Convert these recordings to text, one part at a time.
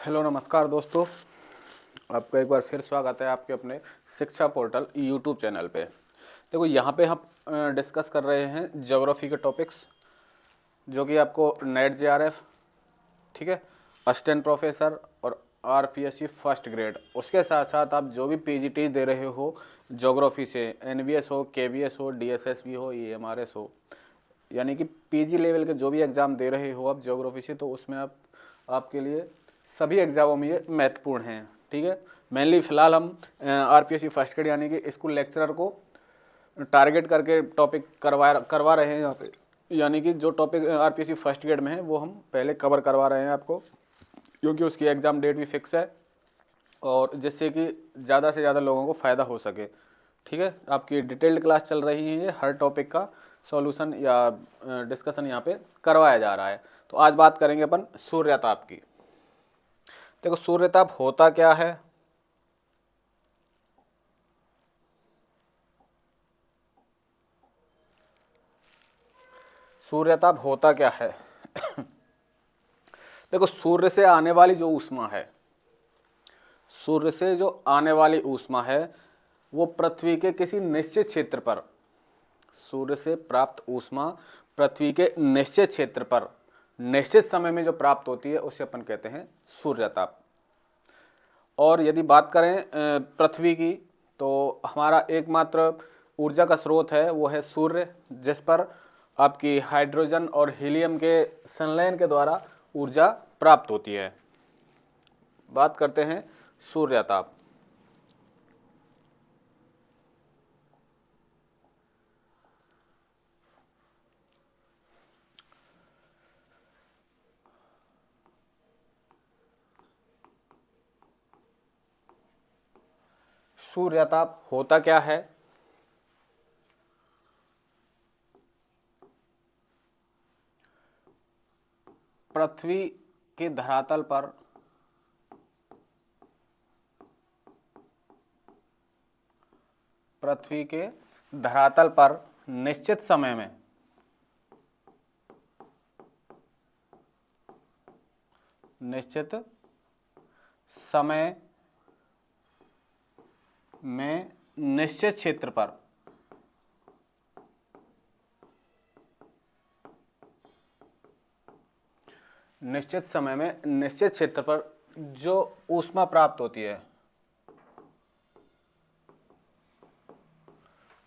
Hello नमस्कार दोस्तों, आपका एक बार फिर स्वागत है आपके अपने शिक्षा पोर्टल यूट्यूब चैनल पे। देखो यहाँ पे हम डिस्कस कर रहे हैं ज्योग्राफी के टॉपिक्स, जो कि आपको नेट जेआरएफ, ठीक है, असिस्टेंट प्रोफेसर और आरपीएससी फर्स्ट ग्रेड, उसके साथ साथ आप जो भी पीजीटी दे रहे हो ज्योग्राफी से, एनवीएस हो, केवीएस हो, डीएसएसबी हो, ईएमआरएस हो, यानी कि पीजी लेवल के जो भी एग्ज़ाम दे रहे हो आप ज्योग्राफी से, तो उसमें आपके लिए सभी एग्ज़ामों में ये महत्वपूर्ण हैं। ठीक है, मेनली फ़िलहाल हम आरपीएससी फर्स्ट ग्रेड यानी कि स्कूल लेक्चरर को टारगेट करके टॉपिक करवा रहे हैं यहाँ पे, यानी कि जो टॉपिक आरपीएससी फर्स्ट ग्रेड में है वो हम पहले कवर करवा रहे हैं आपको, क्योंकि उसकी एग्ज़ाम डेट भी फिक्स है और जिससे कि ज़्यादा से ज़्यादा लोगों को फ़ायदा हो सके। ठीक है, आपकी डिटेल्ड क्लास चल रही है, हर टॉपिक का सॉल्यूशन या डिस्कशन यहाँ पे करवाया जा रहा है। तो आज बात करेंगे अपन सूर्यताप की। देखो सूर्यताप होता क्या है, सूर्यताप होता क्या है। देखो सूर्य से आने वाली जो ऊष्मा है, सूर्य से जो आने वाली ऊष्मा है वो पृथ्वी के किसी निश्चित क्षेत्र पर, सूर्य से प्राप्त ऊष्मा पृथ्वी के निश्चित क्षेत्र पर निश्चित समय में जो प्राप्त होती है उसे अपन कहते हैं सूर्यताप। और यदि बात करें पृथ्वी की, तो हमारा एकमात्र ऊर्जा का स्रोत है वो है सूर्य, जिस पर आपकी हाइड्रोजन और हीलियम के संलयन के द्वारा ऊर्जा प्राप्त होती है। बात करते हैं सूर्यताप। सूर्यताप होता क्या है। पृथ्वी के धरातल पर पृथ्वी के धरातल पर निश्चित समय में निश्चित समय में निश्चित क्षेत्र पर निश्चित समय में निश्चित क्षेत्र पर जो ऊष्मा प्राप्त होती है,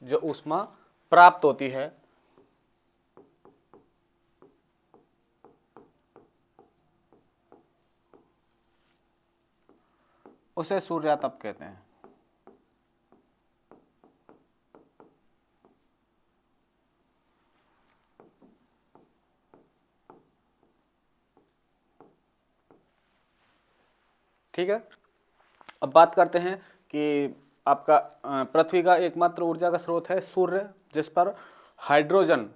जो ऊष्मा प्राप्त होती है उसे सूर्यताप कहते हैं। ठीक है, अब बात करते हैं कि आपका पृथ्वी का एकमात्र ऊर्जा का स्रोत है सूर्य, जिस पर हाइड्रोजन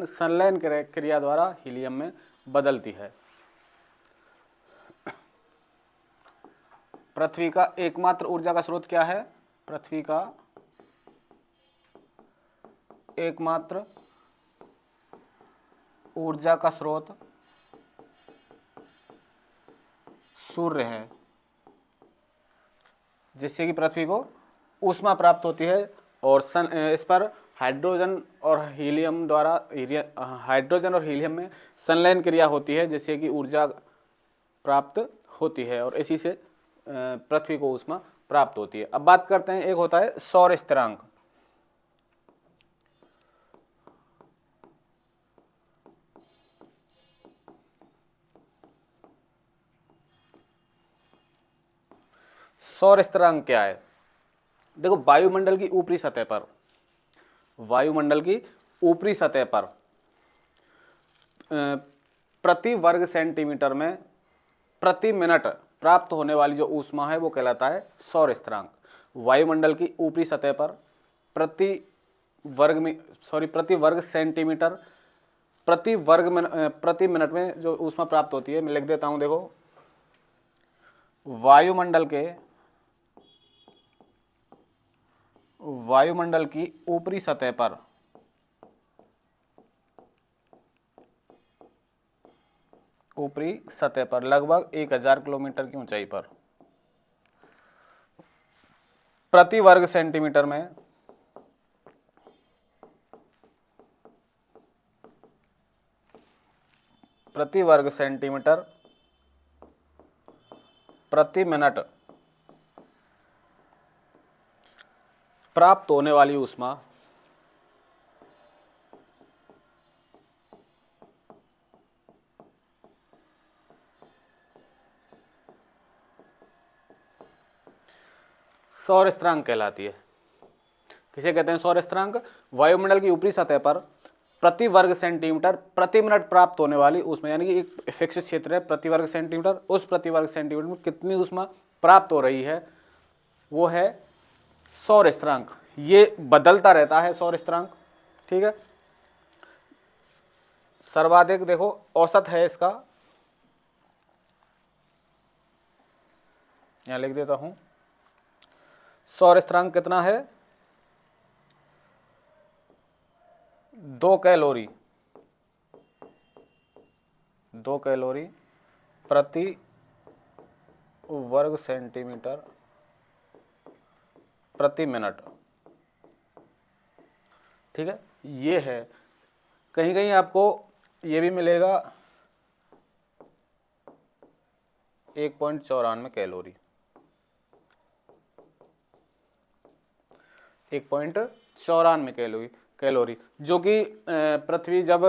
संलयन क्रिया द्वारा हीलियम में बदलती है। पृथ्वी का एकमात्र ऊर्जा का स्रोत क्या है। पृथ्वी का एकमात्र ऊर्जा का स्रोत सूर्य है, जिससे कि पृथ्वी को ऊष्मा प्राप्त होती है और इस पर हाइड्रोजन और हीलियम में संलयन क्रिया होती है, जिससे कि ऊर्जा प्राप्त होती है और इसी से पृथ्वी को ऊष्मा प्राप्त होती है। अब बात करते हैं, एक होता है सौर स्थिरांक। सौर स्थिरांक क्या है। देखो वायुमंडल की ऊपरी सतह पर प्रति वर्ग सेंटीमीटर में प्रति मिनट प्राप्त होने वाली जो ऊष्मा है वो कहलाता है सौर स्थिरांक। वायुमंडल की ऊपरी सतह पर प्रति वर्ग सेंटीमीटर प्रति मिनट में जो ऊष्मा प्राप्त होती है, मैं लिख देता हूं। देखो वायुमंडल की ऊपरी सतह पर ऊपरी सतह पर लगभग 1000 किलोमीटर की ऊंचाई पर। प्रति वर्ग सेंटीमीटर में प्रति वर्ग सेंटीमीटर प्रति मिनट प्राप्त होने वाली ऊष्मा सौर स्थिरांक कहलाती है। किसे कहते हैं सौर स्थिरांक? वायुमंडल की ऊपरी सतह पर प्रति वर्ग सेंटीमीटर प्रति मिनट प्राप्त होने वाली ऊष्मा, यानी कि एक फिक्स क्षेत्र है प्रति वर्ग सेंटीमीटर, उस प्रति वर्ग सेंटीमीटर में कितनी ऊष्मा प्राप्त हो रही है वो है सौर स्थिरांक। ये बदलता रहता है सौर स्थिरांक, ठीक है। सर्वाधिक देखो औसत है इसका, यहां लिख देता हूं, सौर स्थिरांक कितना है? 2 कैलोरी, 2 कैलोरी प्रति वर्ग सेंटीमीटर प्रति मिनट, ठीक है। ये है, कहीं कहीं आपको ये भी मिलेगा 1.94 कैलोरी, 1.94 कैलोरी, जो कि पृथ्वी जब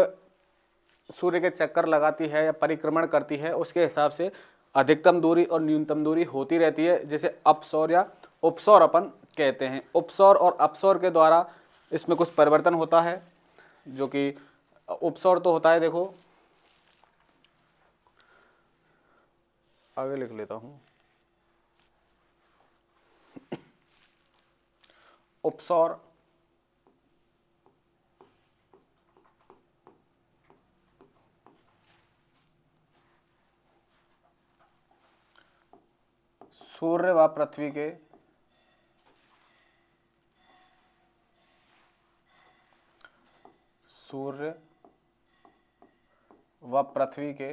सूर्य के चक्कर लगाती है या परिक्रमण करती है उसके हिसाब से अधिकतम दूरी और न्यूनतम दूरी होती रहती है, जिसे अपसौर या उपसौर अपन कहते हैं। उपसौर और अपसौर के द्वारा इसमें कुछ परिवर्तन होता है, जो कि उपसौर तो होता है, देखो आगे लिख लेता हूं, उपसौर सूर्य व पृथ्वी के सूर्य व पृथ्वी के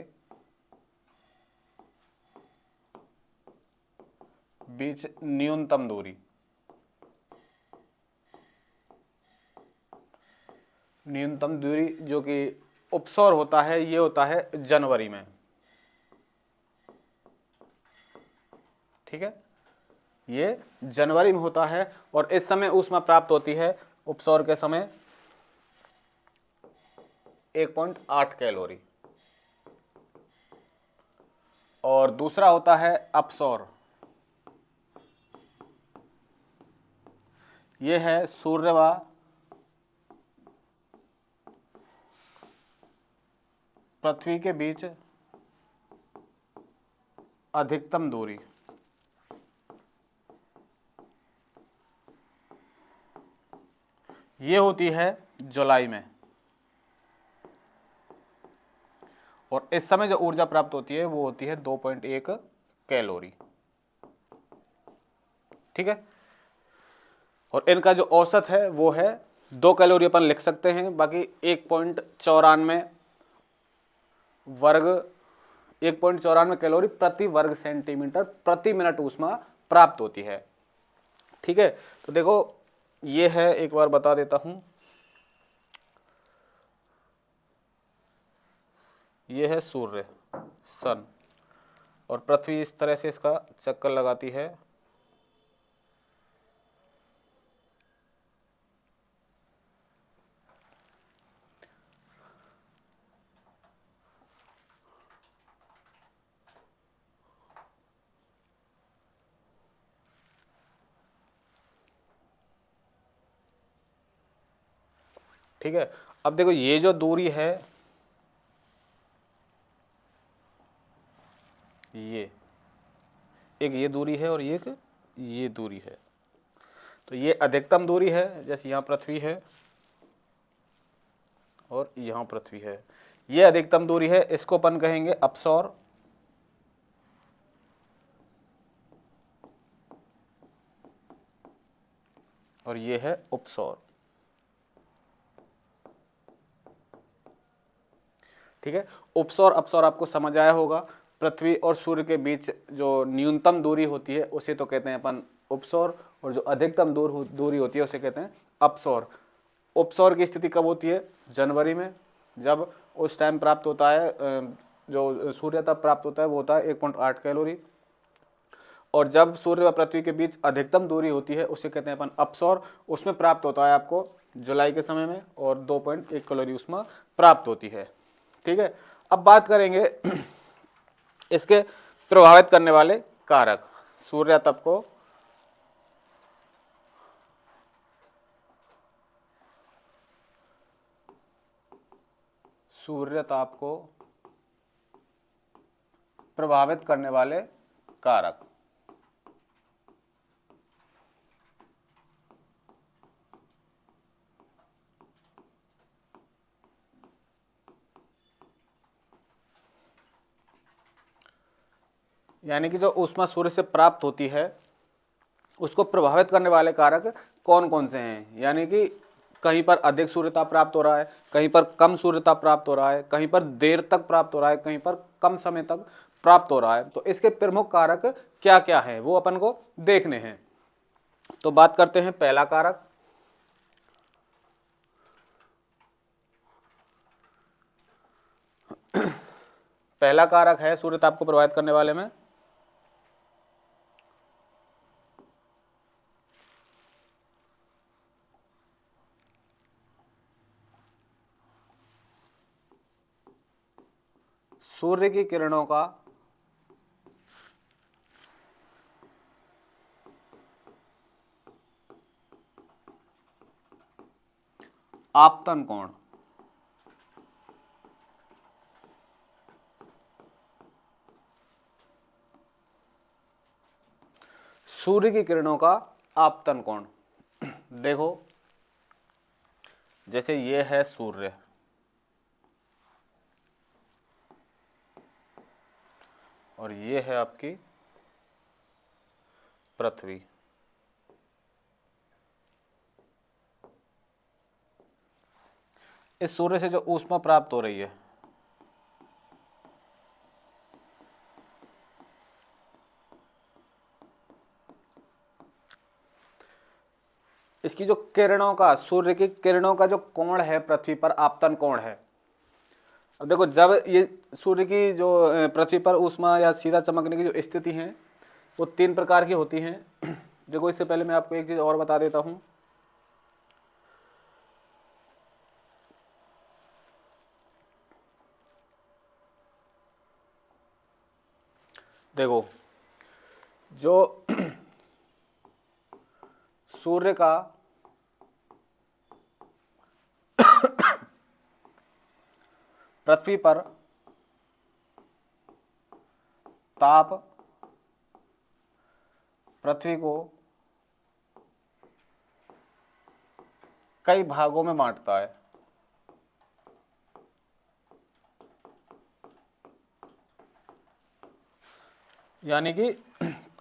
बीच न्यूनतम दूरी, न्यूनतम दूरी जो कि उपसौर होता है, ये होता है जनवरी में, ठीक है। ये जनवरी में होता है और इस समय ऊष्मा प्राप्त होती है उपसौर के समय 1.8 कैलोरी। और दूसरा होता है अपसौर, ये है सूर्य व पृथ्वी के बीच अधिकतम दूरी, ये होती है जुलाई में। और इस समय जो ऊर्जा प्राप्त होती है वो होती है 2.1 कैलोरी, ठीक है। और इनका जो औसत है वो है 2 कैलोरी अपन लिख सकते हैं, बाकी 1.94 वर्ग 1.94 कैलोरी प्रति वर्ग सेंटीमीटर प्रति मिनट ऊष्मा प्राप्त होती है, ठीक है। तो देखो ये है, एक बार बता देता हूं, ये है सूर्य सन, और पृथ्वी इस तरह से इसका चक्कर लगाती है। ठीक है, अब देखो ये जो दूरी है, ये एक ये दूरी है और एक ये दूरी है। तो ये अधिकतम दूरी है, जैसे यहाँ पृथ्वी है और यहाँ पृथ्वी है, ये अधिकतम दूरी है, इसको अपन कहेंगे अपसौर। और ये है उपसौर, ठीक है। उपसौर अपसौर आपको समझ आया होगा। पृथ्वी और सूर्य के बीच जो न्यूनतम दूरी होती है उसे तो कहते हैं अपन उपसौर, और जो अधिकतम दूरी होती है उसे कहते हैं अपसौर। उपसौर की स्थिति कब होती है? जनवरी में, जब उस टाइम प्राप्त होता है जो सूर्य तप प्राप्त होता है वो होता है 1.8 कैलोरी। और जब सूर्य व पृथ्वी के बीच अधिकतम दूरी होती है उसे कहते हैं अपन अपसौर, उसमें प्राप्त होता है आपको जुलाई के समय में, और 2.1 कैलोरी उसमें प्राप्त होती है। ठीक है। अब बात करेंगे इसके प्रभावित करने वाले कारक। सूर्य तप को प्रभावित करने वाले कारक। यानी कि जो ऊष्मा सूर्य से प्राप्त होती है उसको प्रभावित करने वाले कारक कौन कौन से हैं। यानी कि कहीं पर अधिक सूर्यताप प्राप्त हो रहा है, कहीं पर कम सूर्यताप प्राप्त हो रहा है, कहीं पर देर तक प्राप्त हो रहा है, कहीं पर कम समय तक प्राप्त हो रहा है। तो इसके प्रमुख कारक क्या क्या हैं वो अपन को देखने हैं। तो बात करते हैं पहला कारक। पहला कारक है सूर्यताप को प्रभावित करने वाले में सूर्य की किरणों का आपतन कोण। सूर्य की किरणों का आपतन कोण। देखो, जैसे ये है सूर्य और ये है आपकी पृथ्वी। इस सूर्य से जो ऊष्मा प्राप्त हो रही है इसकी जो किरणों का, सूर्य की किरणों का जो कोण है पृथ्वी पर, आपतन कोण है। अब देखो, जब ये सूर्य की जो पृथ्वी पर ऊष्मा या सीधा चमकने की जो स्थिति है वो 3 प्रकार की होती हैं। देखो, इससे पहले मैं आपको एक चीज और बता देता हूं। देखो, जो सूर्य का पृथ्वी पर ताप पृथ्वी को कई भागों में बांटता है। यानी कि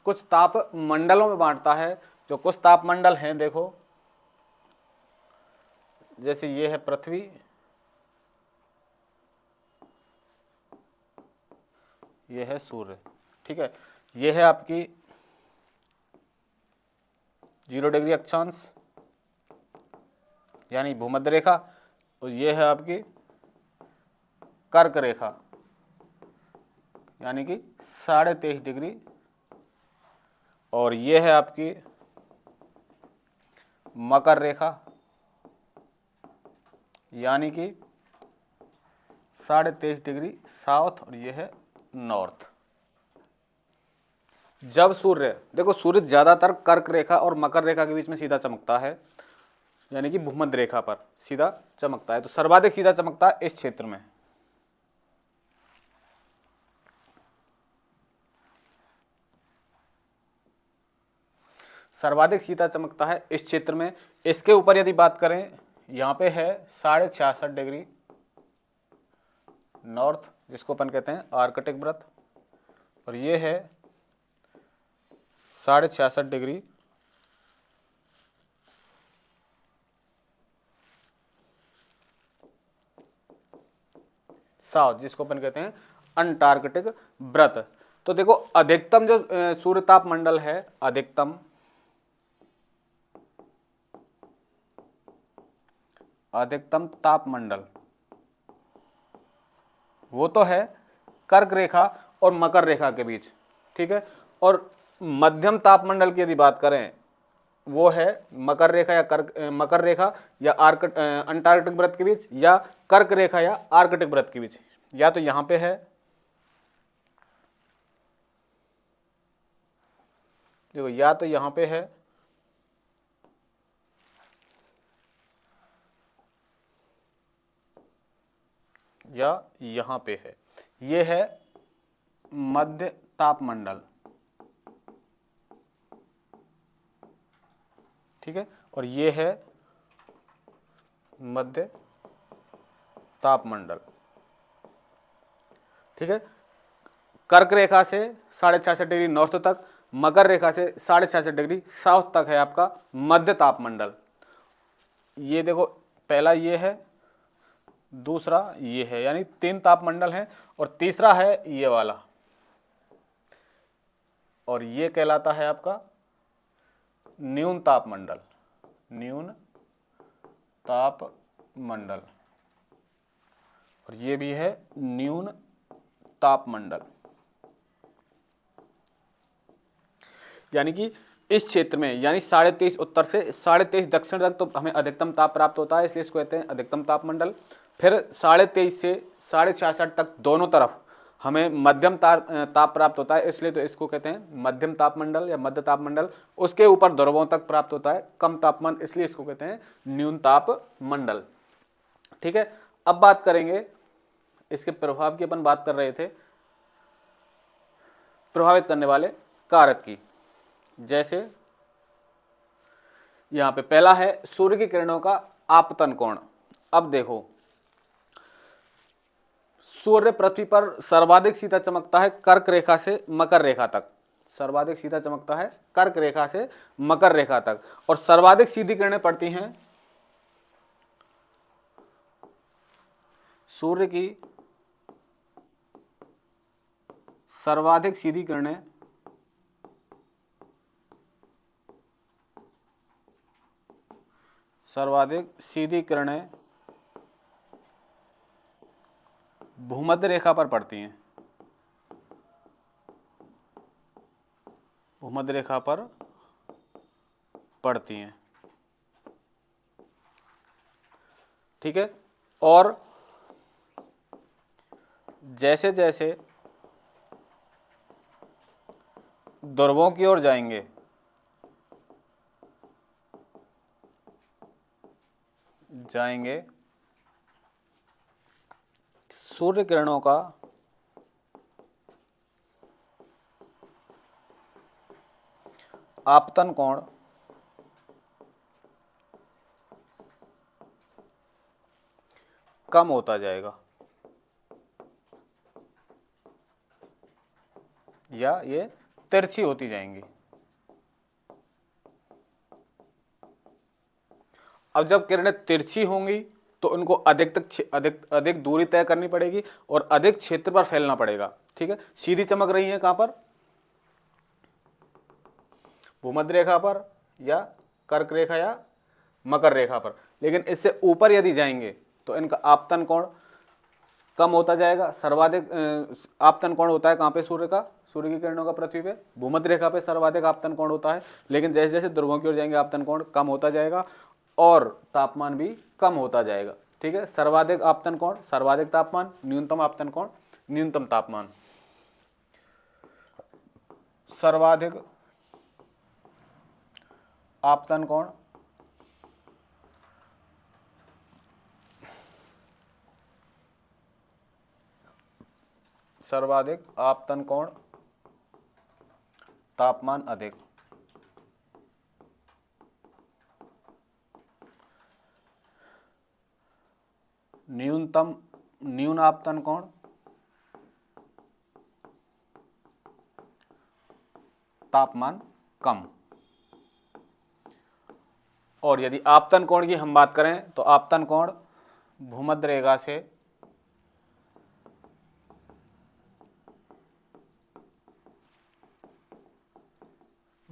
कुछ ताप मंडलों में बांटता है। जो कुछ ताप मंडल हैं, देखो, जैसे ये है पृथ्वी, ये है सूर्य। ठीक है। ये है आपकी 0 डिग्री अक्षांश यानी भूमध्य रेखा, और ये है आपकी कर्क रेखा यानी कि 23.5 डिग्री, और ये है आपकी मकर रेखा यानी कि 23.5 डिग्री साउथ, और ये है नॉर्थ। जब सूर्य, देखो, सूर्य ज्यादातर कर्क रेखा और मकर रेखा के बीच में सीधा चमकता है, यानी कि भूमध्य रेखा पर सीधा चमकता है। तो सर्वाधिक सीधा चमकता है इस क्षेत्र में। सर्वाधिक सीधा चमकता है इस क्षेत्र में। इसके ऊपर यदि बात करें, यहाँ पे है 66.5 डिग्री नॉर्थ, जिसको अपन कहते हैं आर्कटिक व्रत, और ये है 66.5 डिग्री साउथ, जिसको अपन कहते हैं अंटार्कटिक व्रत। तो देखो अधिकतम जो सूर्य ताप मंडल है, अधिकतम तापमंडल वो तो है कर्क रेखा और मकर रेखा के बीच, ठीक है। और मध्यम तापमंडल की यदि बात करें, वो है मकर रेखा या मकर रेखा या अंटार्कटिक व्रत के बीच, या कर्क रेखा या आर्कटिक व्रत के बीच। या तो यहां पे है, देखो या तो यहां पे है या यहां पे है। ये है मध्य तापमंडल, ठीक है, और ये है मध्य तापमंडल, ठीक है। कर्क रेखा से 66.5 डिग्री नॉर्थ तक, मकर रेखा से 66.5 डिग्री साउथ तक है आपका मध्य तापमंडल। ये देखो पहला ये है, दूसरा ये है, यानी 3 तापमंडल हैं, और तीसरा है ये वाला, और ये कहलाता है आपका न्यून तापमंडल, न्यून तापमंडल, और ये भी है न्यून तापमंडल। यानी कि इस क्षेत्र में, यानी 23.5 उत्तर से 23.5 दक्षिण तक तो हमें अधिकतम ताप प्राप्त होता है, इसलिए इसको कहते हैं अधिकतम तापमंडल। फिर 23.5 से 66.5 तक दोनों तरफ हमें मध्यम ताप प्राप्त होता है, इसलिए तो इसको कहते हैं मध्यम तापमंडल या मध्य तापमंडल। उसके ऊपर ध्रुवों तक प्राप्त होता है कम तापमान, इसलिए इसको कहते हैं न्यून तापमंडल, ठीक है। अब बात करेंगे इसके प्रभाव की, अपन बात कर रहे थे प्रभावित करने वाले कारक की। जैसे यहां पे पहला है सूर्य की किरणों का आपतन कोण। अब देखो सूर्य पृथ्वी पर सर्वाधिक सीधा चमकता है कर्क रेखा से मकर रेखा तक, सर्वाधिक सीधा चमकता है कर्क रेखा से मकर रेखा तक, और सर्वाधिक सीधी किरणें पड़ती हैं सूर्य की सर्वाधिक सीधी किरणें भूमध्य रेखा पर पड़ती हैं, भूमध्य रेखा पर पड़ती हैं, ठीक है। और जैसे जैसे ध्रुवों की ओर जाएंगे, सूर्य किरणों का आपतन कोण कम होता जाएगा, या ये तिरछी होती जाएंगी। अब जब किरणें तिरछी होंगी तो उनको अधिक दूरी तय करनी पड़ेगी और अधिक क्षेत्र पर फैलना पड़ेगा, ठीक है। सीधी चमक रही है कहां पर, भूमध्य रेखा पर या कर्क रेखा या मकर रेखा पर, लेकिन इससे ऊपर यदि जाएंगे तो इनका आपतन कोण कम होता जाएगा। सर्वाधिक आपतन कोण होता है कहां पे सूर्य की किरणों का पृथ्वी पे, भूमध्य रेखा पे सर्वाधिक आपतन कोण होता है, लेकिन जैसे जैसे ध्रुवों की ओर जाएंगे आपतन कोण कम होता जाएगा और तापमान भी कम होता जाएगा, ठीक है। सर्वाधिक आपतन कोण सर्वाधिक तापमान, न्यूनतम आपतन कोण न्यूनतम तापमान। सर्वाधिक आपतन कोण तापमान अधिक। न्यून आपतन कोण तापमान कम। और यदि आपतन कोण की हम बात करें तो आपतन कोण भूमध्य रेखा से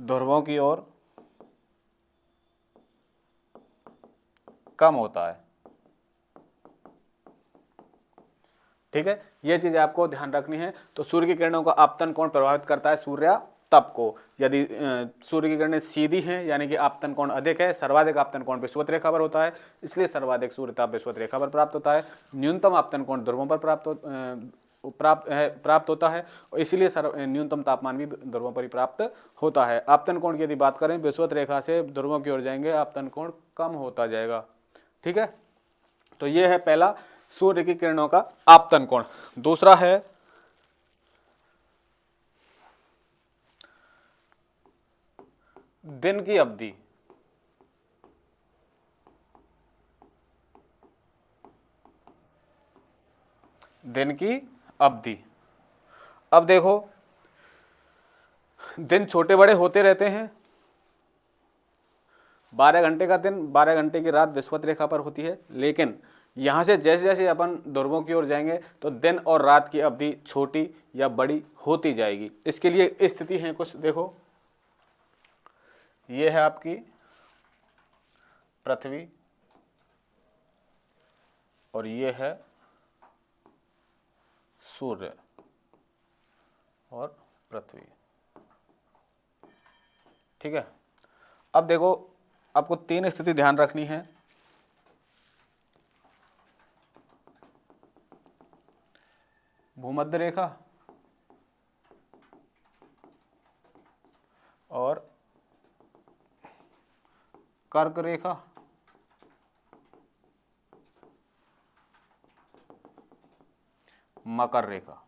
ध्रुवों की ओर कम होता है। ठीक है, ये चीज आपको ध्यान रखनी है। तो सूर्य की किरणों का आपतन कोण प्रभावित करता है सूर्य तप को। यदि सूर्य की किरणें सीधी हैं यानी कि आपतन कोण अधिक है, सर्वाधिक आपतन कोण विषुवत रेखा पर होता है, इसलिए सर्वाधिक सूर्यताप विषुवत रेखा पर प्राप्त होता है। न्यूनतम आपतन कोण ध्रुवों पर प्राप्त होता है, और इसीलिए न्यूनतम तापमान भी ध्रुवों पर ही प्राप्त होता है। आपतन कोण की यदि बात करें, विषुवत रेखा से ध्रुवों की ओर जाएंगे, आपतन कोण कम होता जाएगा। ठीक है, तो ये है पहला सूर्य की किरणों का आपतन कोण। दूसरा है दिन की अवधि। दिन की अवधि, अब देखो दिन छोटे बड़े होते रहते हैं। 12 घंटे का दिन, 12 घंटे की रात विषुवत रेखा पर होती है, लेकिन यहां से जैसे जैसे अपन ध्रुवों की ओर जाएंगे तो दिन और रात की अवधि छोटी या बड़ी होती जाएगी। इसके लिए स्थिति है कुछ, देखो ये है आपकी पृथ्वी और ये है सूर्य और पृथ्वी। ठीक है, अब देखो आपको 3 स्थिति ध्यान रखनी है। भूमध्य रेखा और कर्क रेखा, मकर रेखा।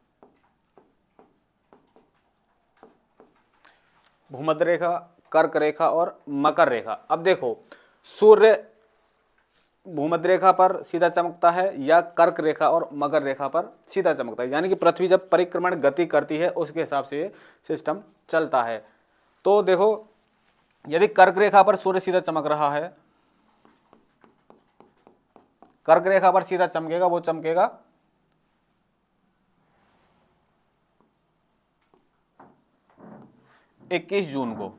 भूमध्य रेखा, कर्क रेखा और मकर रेखा। अब देखो सूर्य भूमध्य रेखा पर सीधा चमकता है या कर्क रेखा और मकर रेखा पर सीधा चमकता है, यानी कि पृथ्वी जब परिक्रमण गति करती है उसके हिसाब से ये सिस्टम चलता है। तो देखो यदि कर्क रेखा पर सूर्य सीधा चमक रहा है, कर्क रेखा पर सीधा चमकेगा, वो चमकेगा 21 जून को।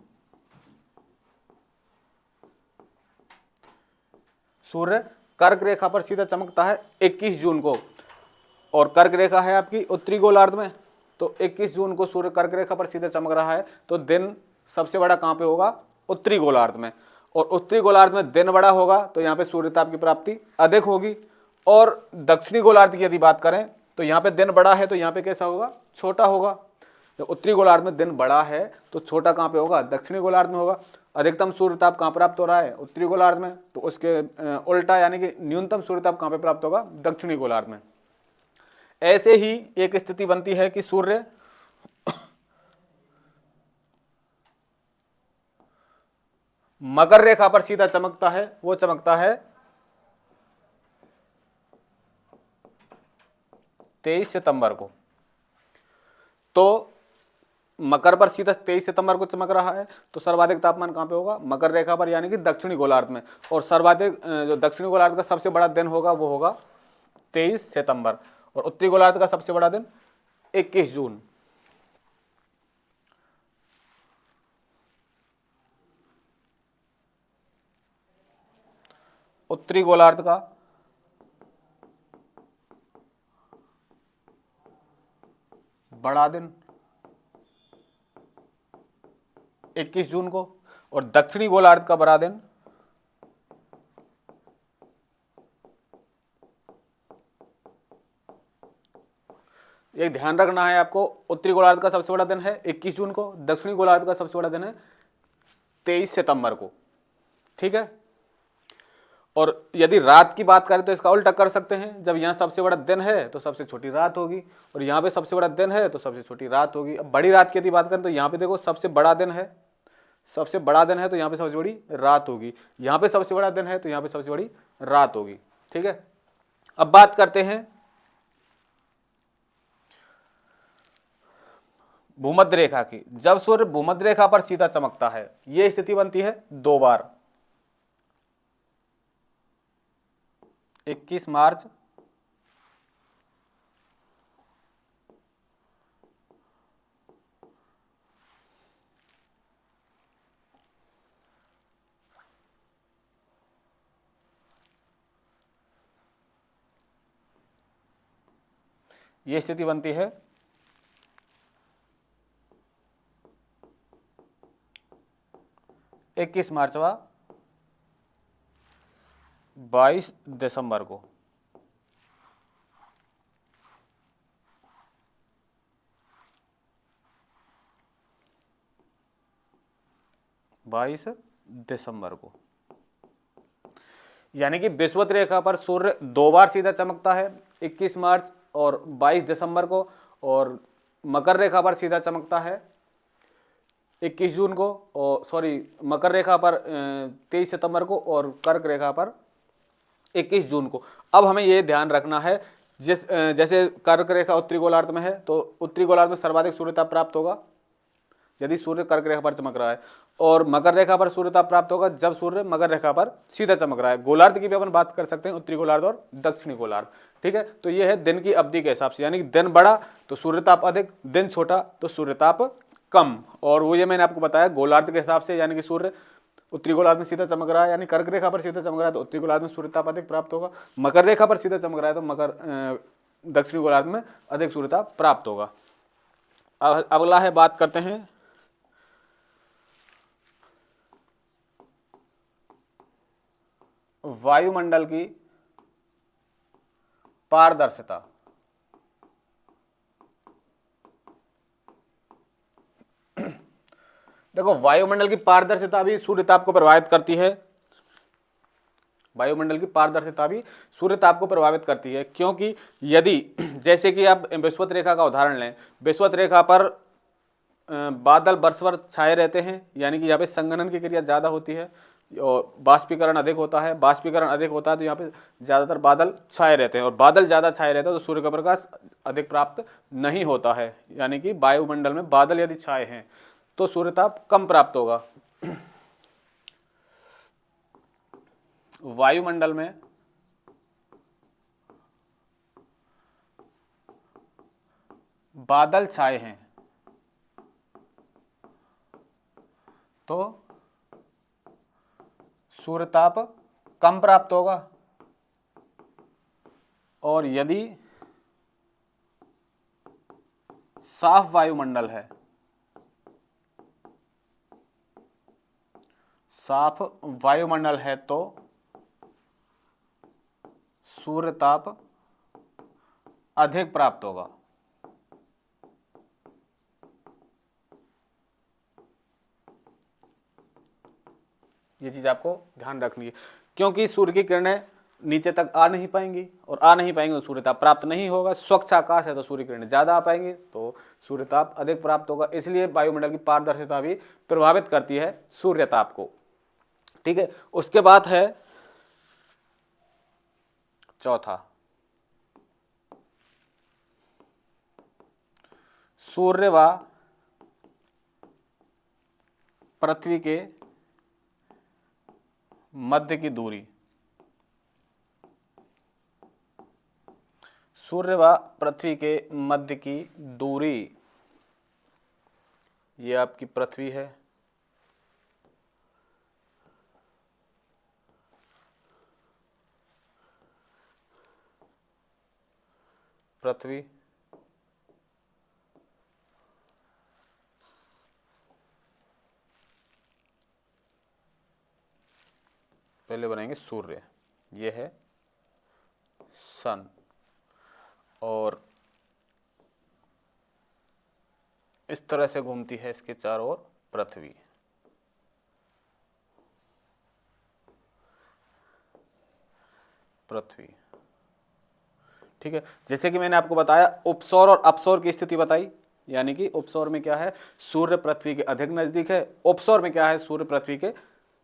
सूर्य कर्क रेखा पर सीधा चमकता है 21 जून को, और कर्क रेखा है आपकी उत्तरी गोलार्ध में, तो 21 जून को सूर्य कर्क रेखा पर सीधा चमक रहा है, तो दिन सबसे बड़ा कहां पे होगा? उत्तरी गोलार्ध में। और उत्तरी गोलार्ध में दिन बड़ा होगा तो यहाँ पे सूर्यताप की प्राप्ति अधिक होगी। और दक्षिणी गोलार्ध की यदि बात करें तो यहाँ पे दिन बड़ा है तो यहाँ पे कैसा होगा? छोटा होगा। जब उत्तरी गोलार्ध में दिन बड़ा है तो छोटा कहाँ पे होगा? दक्षिणी गोलार्ध में होगा। अधिकतम सूर्यताप कहाँ प्राप्त हो रहा है? उत्तरी गोलार्ध में। तो उसके उल्टा यानी कि न्यूनतम सूर्यताप कहाँ पे प्राप्त होगा? दक्षिणी गोलार्ध में। ऐसे ही एक स्थिति बनती है कि सूर्य मकर रेखा पर सीधा चमकता है, वो चमकता है 23 सितंबर को। तो मकर पर सीधा 23 सितंबर को चमक रहा है, तो सर्वाधिक तापमान कहां पे होगा? मकर रेखा पर, यानी कि दक्षिणी गोलार्ध में। और सर्वाधिक जो दक्षिणी गोलार्ध का सबसे बड़ा दिन होगा वो होगा 23 सितंबर, और उत्तरी गोलार्ध का सबसे बड़ा दिन 21 जून। उत्तरी गोलार्ध का बड़ा दिन 21 जून को, और दक्षिणी गोलार्ध का बड़ा दिन 1 ध्यान रखना है आपको, उत्तरी गोलार्ध का सबसे बड़ा दिन है 21 जून को, दक्षिणी गोलार्ध का सबसे बड़ा दिन है 23 सितंबर को। ठीक है, और यदि रात की बात करें तो इसका उल्टा कर सकते हैं। जब यहाँ सबसे बड़ा दिन है तो सबसे छोटी रात होगी, और यहाँ पे सबसे बड़ा दिन है तो सबसे छोटी रात होगी। अब बड़ी रात की यदि बात करें तो यहाँ पे देखो सबसे बड़ा दिन है, सबसे बड़ा दिन है तो यहाँ पे सबसे बड़ी रात होगी। यहाँ पे सबसे बड़ा दिन है तो यहाँ पे सबसे बड़ी रात होगी। ठीक है, अब बात करते हैं भूमध्य रेखा की। जब सूर्य भूमध्य रेखा पर सीधा चमकता है, यह स्थिति बनती है 2 बार। 21 मार्च ये स्थिति बनती है 21 मार्च व 22 दिसंबर को। यानी कि विषुवत रेखा पर सूर्य 2 बार सीधा चमकता है, 21 मार्च और 22 दिसंबर को, और मकर रेखा पर सीधा चमकता है 21 जून को, और सॉरी मकर रेखा पर 23 सितंबर को, और कर्क रेखा पर 21 जून को। अब हमें ये ध्यान रखना है, जैसे कर्क रेखा उत्तरी गोलार्ध में है तो उत्तरी गोलार्ध में सर्वाधिक सूर्यताप प्राप्त होगा यदि सूर्य कर्क रेखा पर चमक रहा है, और मकर रेखा पर सूर्यताप प्राप्त होगा जब सूर्य मकर रेखा पर सीधा चमक रहा है। गोलार्ध की भी अपन बात कर सकते हैं, उत्तरी गोलार्ध और दक्षिणी गोलार्ध। ठीक है, तो ये है दिन की अवधि के हिसाब से, यानी कि दिन बड़ा तो सूर्यताप अधिक, दिन छोटा तो सूर्यताप कम। और वो ये मैंने आपको बताया गोलार्ध के हिसाब से, यानी कि सूर्य उत्तरी गोलार्ध में सीधा चमक रहा है, यानी कर्क रेखा पर सीधा चमक रहा है तो उत्तरी गोलार्ध में सूर्यताप अधिक प्राप्त होगा। मकर रेखा पर सीधा चमक रहा है तो दक्षिणी गोलार्ध में अधिक सूर्यताप प्राप्त होगा। अगला है, बात करते हैं वायुमंडल की पारदर्शिता। देखो, वायुमंडल की पारदर्शिता भी सूर्यताप को प्रभावित करती है। वायुमंडल की पारदर्शिता भी सूर्यताप को प्रभावित करती है, क्योंकि यदि जैसे कि आप विषुवत रेखा का उदाहरण लें, विषुवत रेखा पर बादल वर्ष भर छाए रहते हैं, यानी कि यहाँ पे संघनन की क्रिया ज़्यादा होती है और बाष्पीकरण अधिक होता है। बाष्पीकरण अधिक होता है तो यहाँ पे ज़्यादातर बादल छाए रहते हैं, और बादल ज़्यादा छाए रहते हैं तो सूर्य का प्रकाश अधिक प्राप्त नहीं होता है। यानी कि वायुमंडल में बादल यदि छाए हैं तो सूर्यताप कम प्राप्त होगा। वायुमंडल में बादल छाए हैं तो सूर्यताप कम प्राप्त होगा, और यदि साफ वायुमंडल है, साफ वायुमंडल है तो सूर्यताप अधिक प्राप्त होगा। ये चीज आपको ध्यान रखनी है, क्योंकि सूर्य की किरणें नीचे तक आ नहीं पाएंगी, और आ नहीं पाएंगी तो सूर्यताप प्राप्त नहीं होगा। स्वच्छ आकाश है तो सूर्य किरणें ज्यादा आ पाएंगी तो सूर्यताप अधिक प्राप्त होगा। इसलिए वायुमंडल की पारदर्शिता भी प्रभावित करती है सूर्यताप को। ठीक है, उसके बाद है चौथा, सूर्य व पृथ्वी के मध्य की दूरी। सूर्य व पृथ्वी के मध्य की दूरी, ये आपकी पृथ्वी है, पृथ्वी पहले बनाएंगे सूर्य, ये है सन, और इस तरह से घूमती है इसके चारों ओर पृथ्वी। पृथ्वी, ठीक है। जैसे कि मैंने आपको बताया उपसौर और अपसौर की स्थिति बताई, यानी कि उपसौर में क्या है, सूर्य पृथ्वी के अधिक नजदीक है, उपसौर में क्या है, सूर्य पृथ्वी के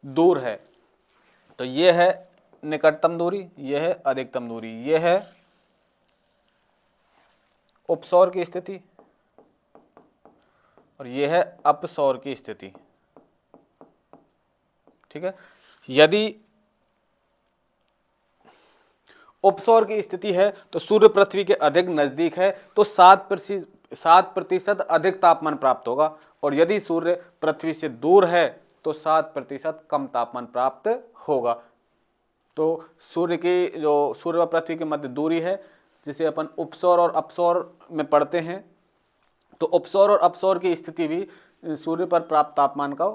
दूर है। तो ये है निकटतम दूरी, ये है अधिकतम दूरी, ये है उपसौर की स्थिति, और ये है अपसौर की स्थिति। ठीक है, यदि उपसौर की स्थिति है तो सूर्य पृथ्वी के अधिक नजदीक है तो 7% अधिक तापमान प्राप्त होगा, और यदि सूर्य पृथ्वी से दूर है तो 7% कम तापमान प्राप्त होगा। तो सूर्य व पृथ्वी के मध्य दूरी है जिसे अपन उपसौर और अपसौर में पढ़ते हैं। तो उपसौर और अपसौर की स्थिति भी सूर्य पर प्राप्त तापमान को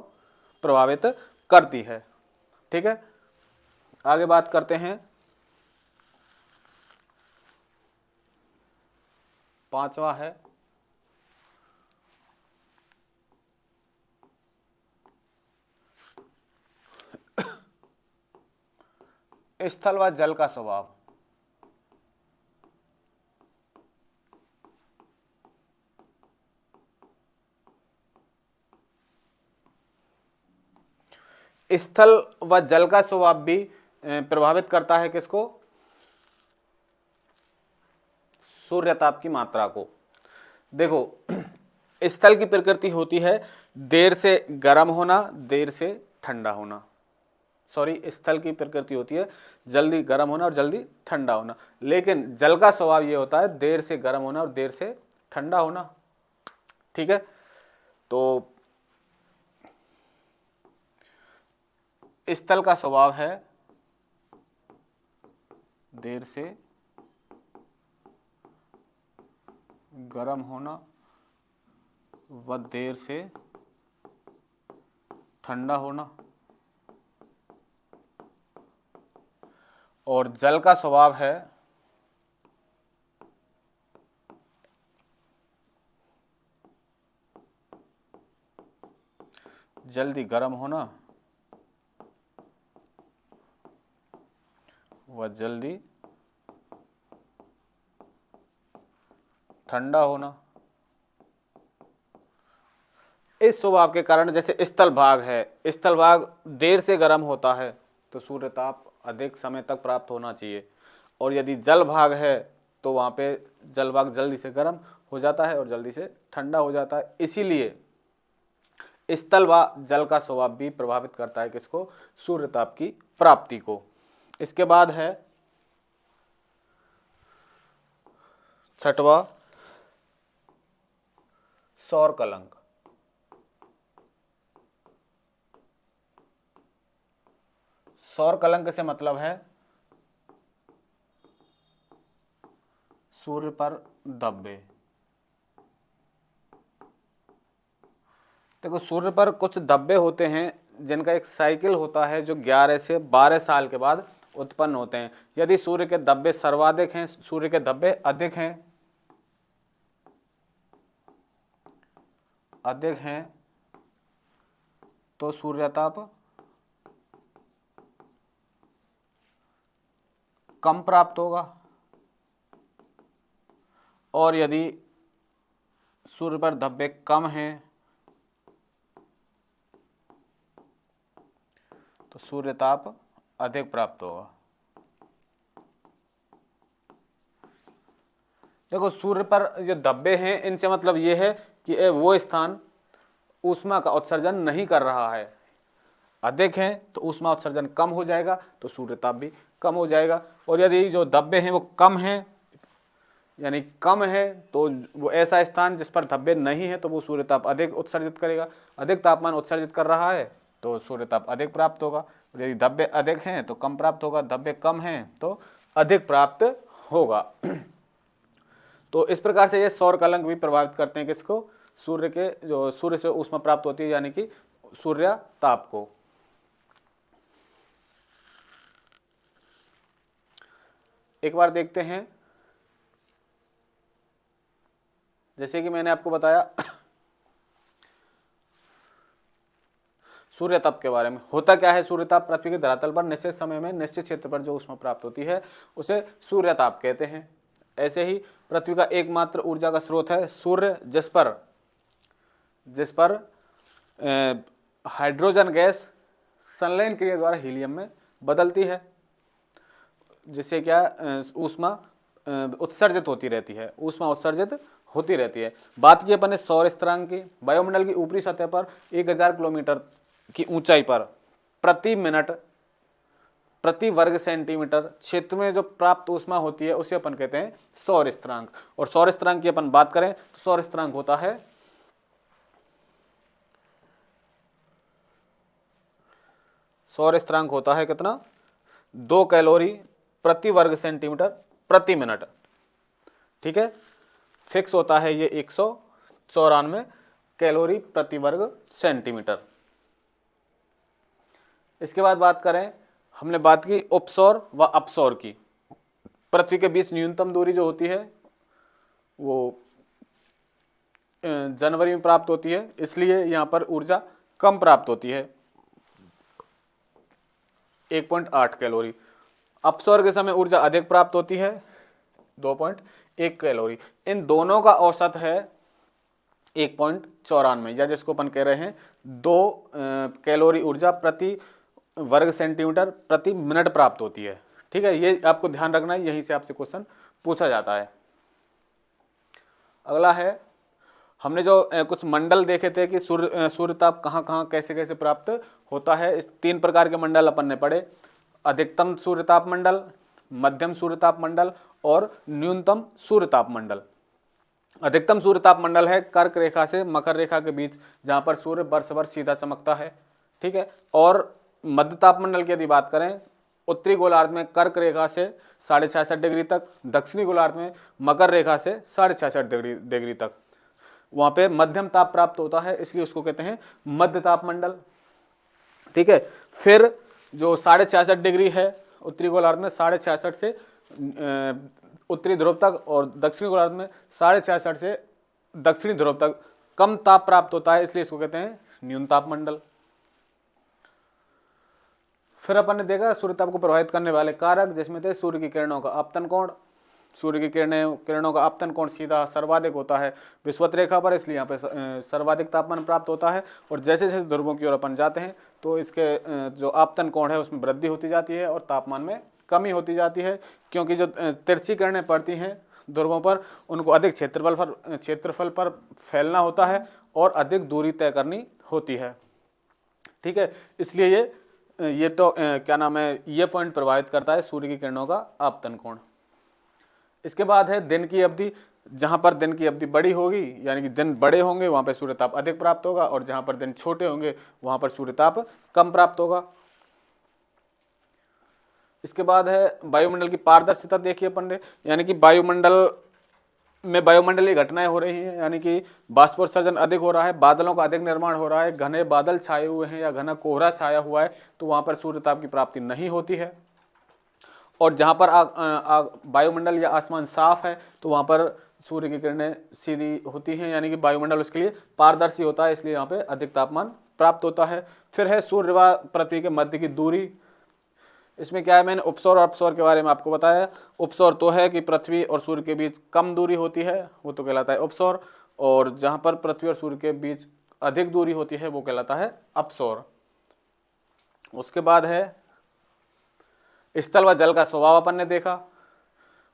प्रभावित करती है। ठीक है, आगे बात करते हैं। पांचवा है स्थल व जल का स्वभाव। स्थल व जल का स्वभाव भी प्रभावित करता है किसको? सूर्य ताप की मात्रा को। देखो, स्थल की प्रकृति होती है देर से गर्म होना, देर से ठंडा होना। सॉरी, स्थल की प्रकृति होती है जल्दी गर्म होना और जल्दी ठंडा होना, लेकिन जल का स्वभाव ये होता है देर से गर्म होना और देर से ठंडा होना। ठीक है, तो स्थल का स्वभाव है देर से गर्म होना व देर से ठंडा होना, और जल का स्वभाव है जल्दी गर्म होना व जल्दी ठंडा होना। इस स्वभाव के कारण जैसे स्थल भाग है, स्थल भाग देर से गर्म होता है तो सूर्य ताप अधिक समय तक प्राप्त होना चाहिए, और यदि जल भाग है तो वहाँ पे जल भाग जल्दी से गर्म हो जाता है और जल्दी से ठंडा हो जाता है। इसीलिए स्थल व जल का स्वभाव भी प्रभावित करता है किसको? सूर्य ताप की प्राप्ति को। इसके बाद है छठवां सौर कलंक। सौर कलंक से मतलब है सूर्य पर धब्बे। देखो, सूर्य पर कुछ धब्बे होते हैं जिनका एक साइकिल होता है जो 11 से 12 साल के बाद उत्पन्न होते हैं। यदि सूर्य के धब्बे सर्वाधिक हैं, सूर्य के धब्बे अधिक हैं तो सूर्यताप कम प्राप्त होगा, और यदि सूर्य पर धब्बे कम हैं तो सूर्यताप अधिक प्राप्त होगा। देखो, सूर्य पर जो धब्बे हैं इनसे मतलब ये है कि वो स्थान ऊष्मा का उत्सर्जन नहीं कर रहा है। अधिक हैं तो ऊष्मा उत्सर्जन कम हो जाएगा तो सूर्यताप भी कम हो जाएगा, और यदि जो धब्बे हैं वो कम हैं यानी कम है तो वो ऐसा स्थान जिस पर धब्बे नहीं है तो वो सूर्यताप अधिक उत्सर्जित करेगा। अधिक तापमान उत्सर्जित कर रहा है तो सूर्यताप अधिक प्राप्त होगा, यदि धब्बे अधिक हैं तो कम प्राप्त होगा, धब्बे कम हैं तो अधिक प्राप्त होगा। तो इस प्रकार से ये सौर कलंक भी प्रभावित करते हैं किसको? सूर्य के जो सूर्य से ऊष्मा प्राप्त होती है यानी कि सूर्य ताप को। एक बार देखते हैं, जैसे कि मैंने आपको बताया सूर्य ताप के बारे में। होता क्या है? सूर्य ताप पृथ्वी के धरातल पर निश्चित समय में निश्चित क्षेत्र पर जो ऊष्मा प्राप्त होती है उसे सूर्य ताप कहते हैं। ऐसे ही पृथ्वी का एकमात्र ऊर्जा का स्रोत है सूर्य, जिस पर हाइड्रोजन गैस संलयन क्रिया द्वारा हीलियम में बदलती है, जिससे क्या ऊष्मा उत्सर्जित होती रहती है, ऊष्मा उत्सर्जित होती रहती है। बात की अपन ने सौर स्थिरांक की। वायुमंडल की ऊपरी सतह पर 1000 किलोमीटर की ऊंचाई पर प्रति मिनट प्रति वर्ग सेंटीमीटर क्षेत्र में जो प्राप्त ऊष्मा होती है उसे अपन कहते हैं सौर स्थिरांक। और सौर स्थिरांक की अपन बात करें तो सौर स्थिरांक होता है कितना? 2 कैलोरी प्रति वर्ग सेंटीमीटर प्रति मिनट। ठीक है, फिक्स होता है ये 194 कैलोरी प्रति वर्ग सेंटीमीटर। इसके बाद बात करें, हमने बात की उपसौर व अपसौर की। पृथ्वी के बीच न्यूनतम दूरी जो होती है वो जनवरी में प्राप्त होती है, इसलिए यहाँ पर ऊर्जा कम प्राप्त होती है, 1.8 कैलोरी। अपसौर के समय ऊर्जा अधिक प्राप्त होती है, 2.1 कैलोरी। इन दोनों का औसत है 1.94, या जिसको अपन कह रहे हैं 2 कैलोरी ऊर्जा प्रति वर्ग सेंटीमीटर प्रति मिनट प्राप्त होती है। ठीक है, ये आपको ध्यान रखना है, यहीं से आपसे क्वेश्चन पूछा जाता है। अगला है, हमने जो कुछ मंडल देखे थे कि सूर्यताप कहाँ कहाँ कैसे कैसे प्राप्त होता है। इस 3 प्रकार के मंडल अपन ने पढ़े, अधिकतम सूर्यताप मंडल, मध्यम सूर्यताप मंडल और न्यूनतम सूर्यताप मंडल। अधिकतम सूर्यताप मंडल है कर्क रेखा से मकर रेखा के बीच, जहाँ पर सूर्य वर्ष भर सीधा चमकता है। ठीक है, और मध्य ताप मंडल की यदि बात करें, उत्तरी गोलार्ध में कर्क रेखा से 66.5 डिग्री तक, दक्षिणी गोलार्ध में मकर रेखा से 66.5 डिग्री तक, वहाँ पे मध्यम ताप प्राप्त होता है, इसलिए उसको कहते हैं मध्य ताप मंडल। ठीक है, फिर जो 66.5 डिग्री है उत्तरी गोलार्ध में, 66.5 से उत्तरी ध्रुव तक, और दक्षिणी गोलार्ध में 66.5 से दक्षिणी ध्रुव तक कम ताप प्राप्त होता है, इसलिए इसको कहते हैं न्यूनताप मंडल। फिर अपन ने देखा सूर्यताप को प्रभावित करने वाले कारक, जिसमें थे सूर्य की किरणों का आपतन कोण। सूर्य की किरणों का आपतन कोण सीधा सर्वाधिक होता है विषुवत रेखा पर, इसलिए यहाँ पे सर्वाधिक तापमान प्राप्त होता है। और जैसे जैसे ध्रुवों की ओर अपन जाते हैं तो इसके जो आपतन कोण है उसमें वृद्धि होती जाती है और तापमान में कमी होती जाती है, क्योंकि जो तिरछी किरणें पड़ती हैं ध्रुवों पर, उनको अधिक क्षेत्रफल पर फैलना होता है और अधिक दूरी तय करनी होती है। ठीक है, इसलिए ये तो क्या नाम है, ये पॉइंट प्रभावित करता है सूर्य की किरणों का आपतन कोण। इसके बाद है दिन की अवधि। जहाँ पर दिन की अवधि बड़ी होगी, यानी कि दिन बड़े होंगे, वहाँ पर सूर्यताप अधिक प्राप्त होगा, और जहाँ पर दिन छोटे होंगे वहाँ पर सूर्यताप कम प्राप्त होगा। इसके बाद है वायुमंडल की पारदर्शिता। देखिए अपन ने, यानी कि वायुमंडल में वायुमंडलीय घटनाएं हो रही हैं, यानी कि बाष्पोत्सर्जन अधिक हो रहा है, बादलों का अधिक निर्माण हो रहा है, घने बादल छाए हुए हैं या घना कोहरा छाया हुआ है, तो वहाँ पर सूर्यताप की प्राप्ति नहीं होती है। और जहाँ पर वायुमंडल या आसमान साफ है तो वहाँ पर सूर्य की किरणें सीधी होती हैं, यानी कि वायुमंडल उसके लिए पारदर्शी होता है, इसलिए यहाँ पे अधिक तापमान प्राप्त होता है। फिर है सूर्य व पृथ्वी के मध्य की दूरी। इसमें क्या है, मैंने उपसौर और अपसौर के बारे में आपको बताया। उपसौर तो है कि पृथ्वी और सूर्य के बीच कम दूरी होती है, वो तो कहलाता है उपसौर, और जहाँ पर पृथ्वी और सूर्य के बीच अधिक दूरी होती है वो कहलाता है अपसौर। उसके बाद है स्थल व जल का स्वभाव अपन ने देखा।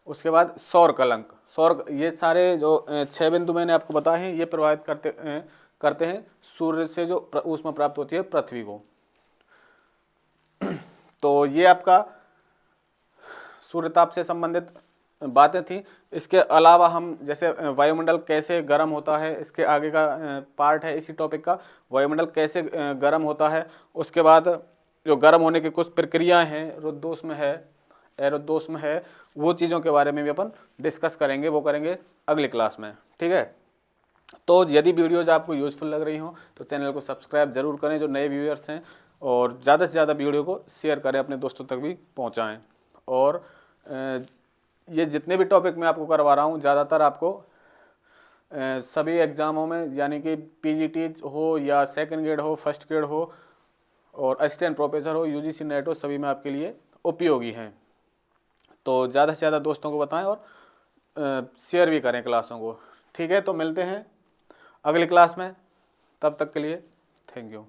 उसके बाद सौर कलंक, ये सारे जो 6 बिंदु मैंने आपको बताए हैं, ये प्रभावित करते हैं सूर्य से जो ऊष्मा प्राप्त होती है पृथ्वी को। तो ये आपका सूर्यताप से संबंधित बातें थी। इसके अलावा हम जैसे वायुमंडल कैसे गर्म होता है, इसके आगे का पार्ट है इसी टॉपिक का, वायुमंडल कैसे गर्म होता है। उसके बाद जो गर्म होने की कुछ प्रक्रियाएं हैं, रुद्धोष्म है, एरोध्योष्म है, वो चीज़ों के बारे में भी अपन डिस्कस करेंगे, वो करेंगे अगली क्लास में। ठीक है, तो यदि वीडियोज आपको यूजफुल लग रही हो तो चैनल को सब्सक्राइब जरूर करें जो नए व्यूअर्स हैं, और ज़्यादा से ज़्यादा वीडियो को शेयर करें, अपने दोस्तों तक भी पहुंचाएं। और ये जितने भी टॉपिक मैं आपको करवा रहा हूँ, ज़्यादातर आपको सभी एग्ज़ामों में, यानी कि पीजीटी हो या सेकंड ग्रेड हो, फर्स्ट ग्रेड हो, और असिस्टेंट प्रोफेसर हो, यूजीसी नेट हो, सभी में आपके लिए उपयोगी हैं। तो ज़्यादा से ज़्यादा दोस्तों को बताएं और शेयर भी करें क्लासों को। ठीक है, तो मिलते हैं अगली क्लास में, तब तक के लिए थैंक यू।